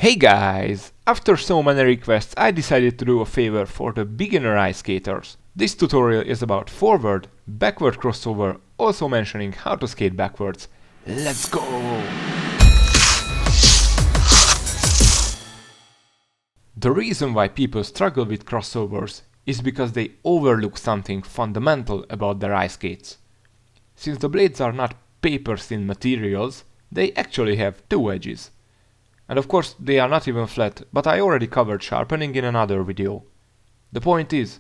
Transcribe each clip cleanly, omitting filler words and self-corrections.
Hey guys! After so many requests, I decided to do a favor for the beginner ice skaters. This tutorial is about forward, backward crossover, also mentioning how to skate backwards. Let's go! The reason why people struggle with crossovers is because they overlook something fundamental about their ice skates. Since the blades are not paper-thin materials, they actually have two edges. And of course they are not even flat, but I already covered sharpening in another video. The point is,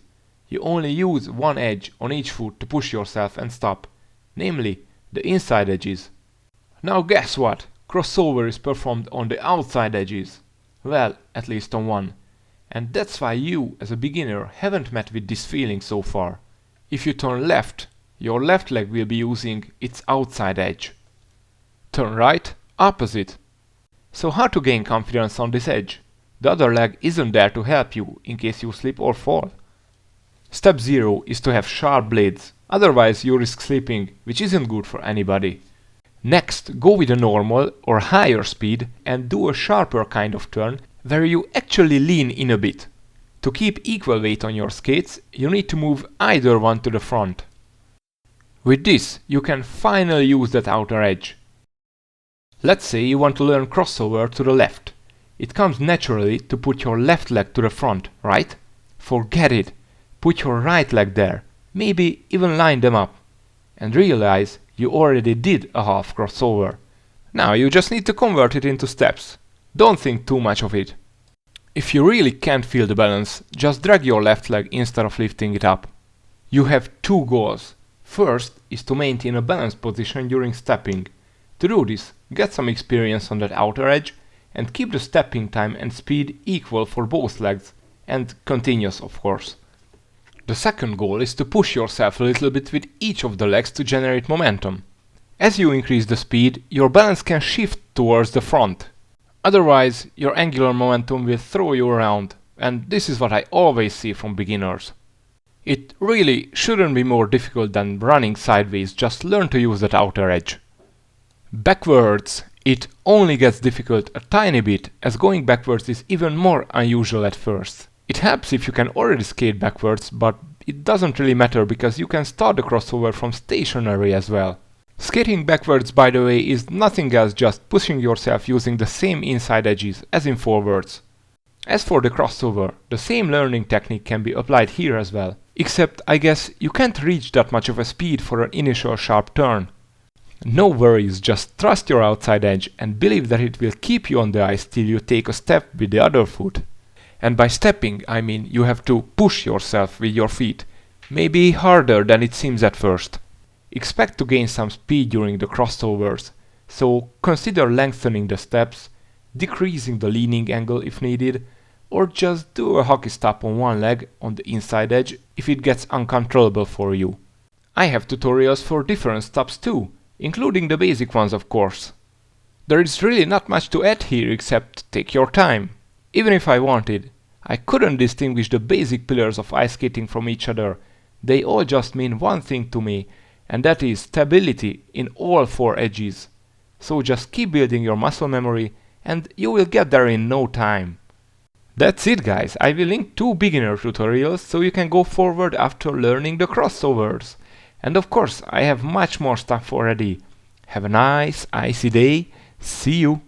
you only use one edge on each foot to push yourself and stop, namely the inside edges. Now guess what? Crossover is performed on the outside edges. Well, at least on one. And that's why you, as a beginner, haven't met with this feeling so far. If you turn left, your left leg will be using its outside edge. Turn right, opposite. So how to gain confidence on this edge? The other leg isn't there to help you in case you slip or fall. Step 0 is to have sharp blades, otherwise you risk slipping, which isn't good for anybody. Next, go with a normal or higher speed and do a sharper kind of turn where you actually lean in a bit. To keep equal weight on your skates, you need to move either one to the front. With this, you can finally use that outer edge. Let's say you want to learn crossover to the left. It comes naturally to put your left leg to the front, right? Forget it. Put your right leg there. Maybe even line them up. And realize you already did a half crossover. Now you just need to convert it into steps. Don't think too much of it. If you really can't feel the balance, just drag your left leg instead of lifting it up. You have two goals. First is to maintain a balanced position during stepping. To do this, get some experience on that outer edge and keep the stepping time and speed equal for both legs, and continuous of course. The second goal is to push yourself a little bit with each of the legs to generate momentum. As you increase the speed, your balance can shift towards the front. Otherwise, your angular momentum will throw you around, and this is what I always see from beginners. It really shouldn't be more difficult than running sideways, just learn to use that outer edge. Backwards, it only gets difficult a tiny bit, as going backwards is even more unusual at first. It helps if you can already skate backwards, but it doesn't really matter because you can start the crossover from stationary as well. Skating backwards, by the way, is nothing else just pushing yourself using the same inside edges as in forwards. As for the crossover, the same learning technique can be applied here as well, except I guess you can't reach that much of a speed for an initial sharp turn. No worries, just trust your outside edge and believe that it will keep you on the ice till you take a step with the other foot. And by stepping, I mean you have to push yourself with your feet, maybe harder than it seems at first. Expect to gain some speed during the crossovers, so consider lengthening the steps, decreasing the leaning angle if needed, or just do a hockey stop on one leg on the inside edge if it gets uncontrollable for you. I have tutorials for different stops too, including the basic ones of course. There is really not much to add here except take your time. Even if I wanted, I couldn't distinguish the basic pillars of ice skating from each other. They all just mean one thing to me, and that is stability in all four edges. So just keep building your muscle memory and you will get there in no time. That's it guys, I will link 2 beginner tutorials so you can go forward after learning the crossovers. And of course, I have much more stuff already. Have a nice, icy day. See you!